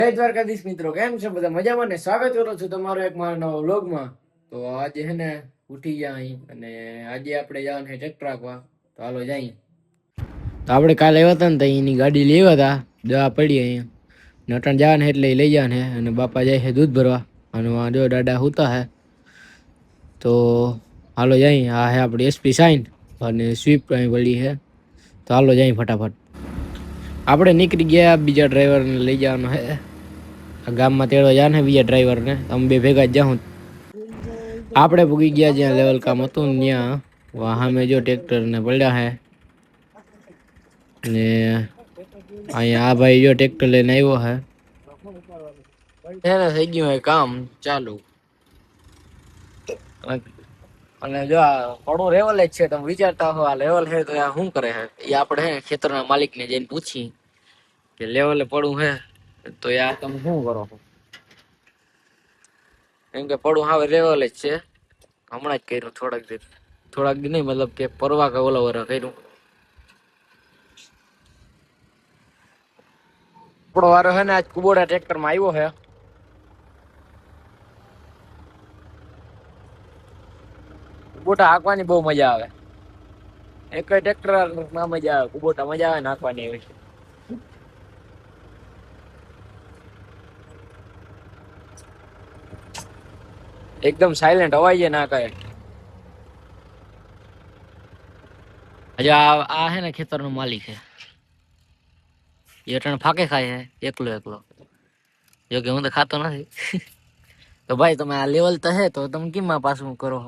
જય દ્વારકાધીશ મિત્રો, કેમ છે બધા? મજામાં ને? સ્વાગત કરું છું તમારો એક મારા નવા વ્લોગમાં. તો આજે હે ને ઉઠી ગયા અહીં અને આજે આપણે જવાનું છે ટ્રેક્ટર રાખવા. તો હાલો જઈએ. તો આપણે કાલે આવ્યા હતા ને તો એની ગાડી લેવા હતા, દવા પડી અહીંયા નટણ જવાને એટલે લઈ જવાને અને બાપા જાય છે દૂધ ભરવા અને વાં જો દાદા હુતા હે. તો હાલો જઈએ. આ હે આપણી એસપી સાઈન અને સ્વિફ્ટ અહીં વળી છે. તો હાલો જઈએ ફટાફટ. આપણે નીકળી ગયા, બીજા ડ્રાઈવરને લઈ જવાનો હે. આ ગામમાં તેડવા જાને બીજા ડ્રાઈવરને, અમે બે ભેગા જ જાઉં. આપણે પૂગી ગયા જ્યાં લેવલ કામ હતું ને ત્યાં સામે જો ટ્રેક્ટર ને પડ્યા હે ને અહીંયા આ ભાઈ જો ટ્રેક્ટર લઈને આવ્યો હે. એને થઈ ગયું હે કામ ચાલુ અને જો આ પડો લેવલ જ છે. તમે વિચારતા હો આ લેવલ છે તો આ શું કરે છે? એ આપણે હે ખેતરના માલિકને જઈને પૂછી કે લેવલે પડું હે તો યાર તમે શું કરો છો? એમ કે પડું હવે લેવલ જ છે. હમણાં જ કર્યું થોડાક દી નહીં, મતલબ કે પરવા કે ઓલા વરા કર્યું. આપણો વારો હે ને આજ કુબોડા ટ્રેક્ટર માં આવ્યો હે. કુબોટા હાંકવાની બહુ મજા આવે. એક ટ્રેક્ટર ના મજા આવે, કુબોટા મજા આવે નાખવાની એવી. એકદમ સાયલેન્ટ અવાજ ના કહે. હજુ આ હે ને ખેતર નો માલિક હે. એ અટાણે ફાકે ખાય હે એકલો. જો કે હું તો ખાતો નથી. તો ભાઈ તમે આ લેવલ તો હે તો તમે કેમ પાછું કરો?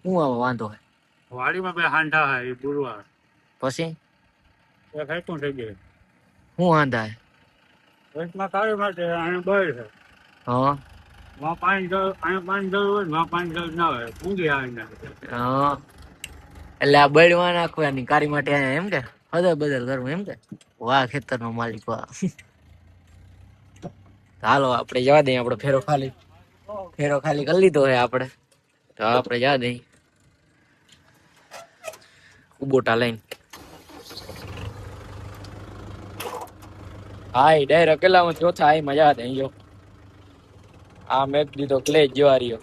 શું આવો વાંધો હે? વાડીમાં બે હાંડા હે એ પૂરવા પછી એ ખાઈતું થઈ ગયું. શું વાંધા હે? વચમાં કાઢી માટે આને બળ છે. હા માં પાણી જરૂર, અહીંયા પાણી જરૂર હોય, માં પાણી જરૂર ના હોય, ઊંઘી આવે ને. હા એટલે આ બળવા નાખવાની કારી માટે આયા એમ કે હદલ બદલ કરવું એમ કે? વાહ ખેતર નો માલિક વાહ. હાલો આપણે જવા દઈએ. આપણે ફેરો ખાલી કરી લીધો હે આપણે. તો આપણે જવા દઈએ કુબોટા લઈને. હા એ ડાયરેક્ટ અકેલામાં ચોથા આઈ મજા આવે જો. આ મેપ દીધો ક્લે જ્વારીઓ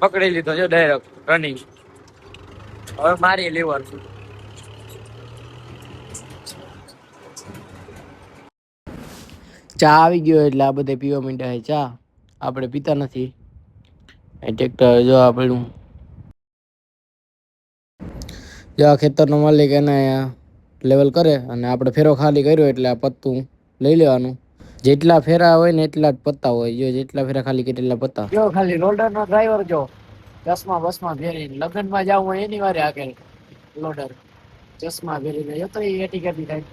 પકડી લીધો જો ડાયરેક્ટ રનિંગ. હવે મારી લીવર ચા આવી ગયો એટલે આ બધે પીવા માંડ્યા છે ચા. આપણે પીતા નથી. ટ્રેક્ટર જો આપણું જો આ ખેતરનો માલિક એને લેવલ કરે અને આપણે ફેરો ખાલી કર્યો એટલે આ પત્તું લઈ લેવાનું. જેટલા ફેરા હોય ને એટલા જ પત્તા હોય. જો જેટલા ફેરા ખાલી કરે એટલા પત્તા. જો ખાલી લોડર નો ડ્રાઈવર જો ચશ્મા બસમાં પહેરીને લગ્ન માં જવું હોય એની વારે આગળ લોડર ચશ્મા પહેરીને જતો એ ટિકિટ થાય.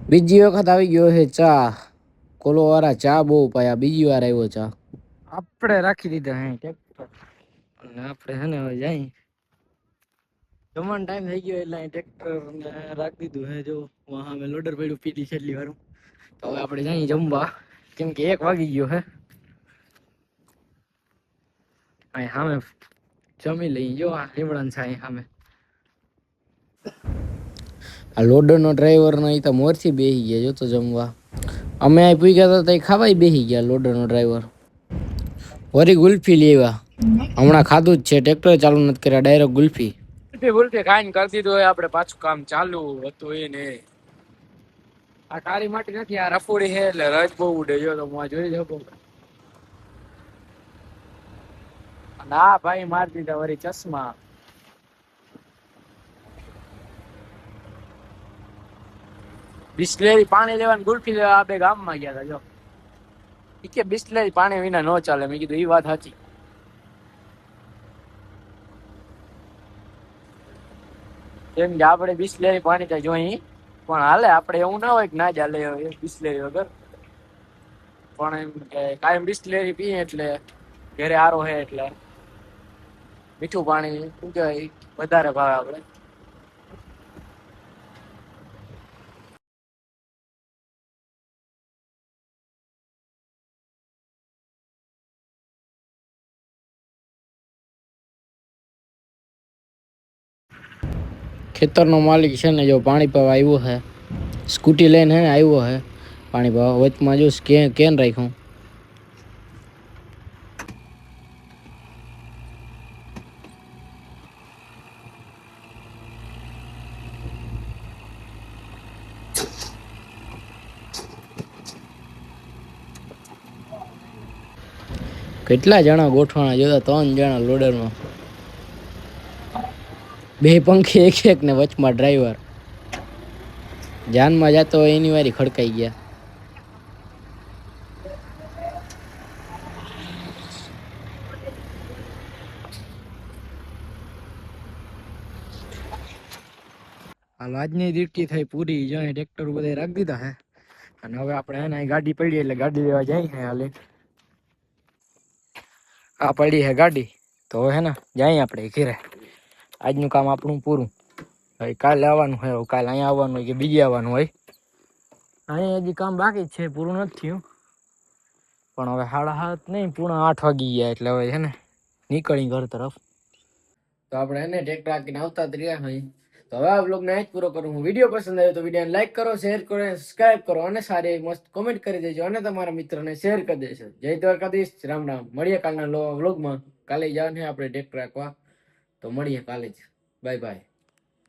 બીજી વખત આવી ગયો છે ચા. કોલો વાળા ચા બહુ પાયા. બીજી વાર આવ્યો ચા. આપણે રાખી દીધા હે ટ્રેક્ટર અને આપણે હે ને હવે જાય. જમવાનો ટાઈમ થઈ ગયો એટલે ટ્રેક્ટર ને રાખી દીધું હે. જો અમે લોડર પડ્યું પીટી છેલ્લી વારું. તો હવે આપણે જઈએ જમવા, કેમ કે 1 વાગી ગયો હે. અહીં સામે જમી લઈ. જો આ લીમડાન છે અહીં સામે. આ લોડર નો ડ્રાઈવર નો તો મોરથી બેસી ગયા જો તો જમવા. અમે અહીં પૂછ્યા હતા તો ખાવાય બેસી ગયા લોડર નો ડ્રાઈવર. વરી ગુલ્ફી લેવા હમણાં ખાધું જ છે. ટ્રેક્ટર ચાલુ નથી કર્યા, ડાયરેક્ટ ગુલ્ફી ખાઈને કરી દીધું હોય. આપણે પાછું કામ ચાલુ હતું એને. આ કાળી માટી નથી, આ રફોડી છે એટલે રજ બહુ ઉડે. જો તો હું જોઈ શકો. ના ભાઈ મારી દીધા વરી ચશ્મા. બિસ્લેરી પાણી લેવાનું ગુલ્ફી લેવા આ બે ગામમાં ગયા હતા. જો કે બિસ્લેરી પાણી વિના ન ચાલે. મેં કીધું એ વાત સાચી. કેમ કે આપણે બિસ્લેરી પાણી તો જોઈ પણ હાલે. આપણે એવું ના હોય કે ના ચાલે બિસ્લેરી વગર. પણ એમ કે કાયમ બિસ્લેરી પીએ એટલે ઘરે આરો હે એટલે મીઠું પાણી શું કહેવાય વધારે ભાવે આપણે. ખેતરનો માલિક છે ને જો પાણી પાવા આવ્યો છે, સ્કૂટી લઈને હે ને આવ્યો છે પાણી પાવા. વચમાં જો કેન રાખ્યું. કેટલા જણા ગોઠવાણા જોતા, 3 જણા લોડરમાં, 2 પંખી એક ને વચમાં ડ્રાઈવર. જાનમાં જતો હોય એની વારી ખડકાઈ ગયા. હાલ આજની ડ્યુટી થઈ પૂરી. જો ટ્રેક્ટર બધા રાખી દીધા હે અને હવે આપણે હે ને અહીં ગાડી પડી એટલે ગાડી લેવા જાય હે. હાલે આ પડી હે ગાડી, તો હવે હે ને જાય આપણે ઘરે. આજનું કામ આપણું પૂરું. હવે કાલે આવવાનું હોય, કાલે અહીંયા આવવાનું હોય કે બીજે આવવાનું હોય. અહીંયા હજી કામ બાકી જ છે, પૂરું નથી થયું. પણ હવે 7:30 નહીં, 7:45 વાગી ગયા એટલે હવે છે ને નીકળી ઘર તરફ. તો આપણે એને ટ્રેક્ટર રાખીને આવતા જ રહ્યા હોય. તો હવે આ બ્લોગને અહીં જ પૂરો કરું હું. વિડીયો પસંદ આવ્યો તો વિડીયોને લાઈક કરો, શેર કરો, સબસ્ક્રાઇબ કરો અને સારી મસ્ત કોમેન્ટ કરી દેજો અને તમારા મિત્રોને શેર કરી દેજો. જય દ્વારકાધીશ, રામ રામ. મળીએ કાલના વ્લોગમાં. કાલે જવાનું આપણે ટ્રેક્ટર રાખવા, તો મળીએ કાલે જ. Bye bye.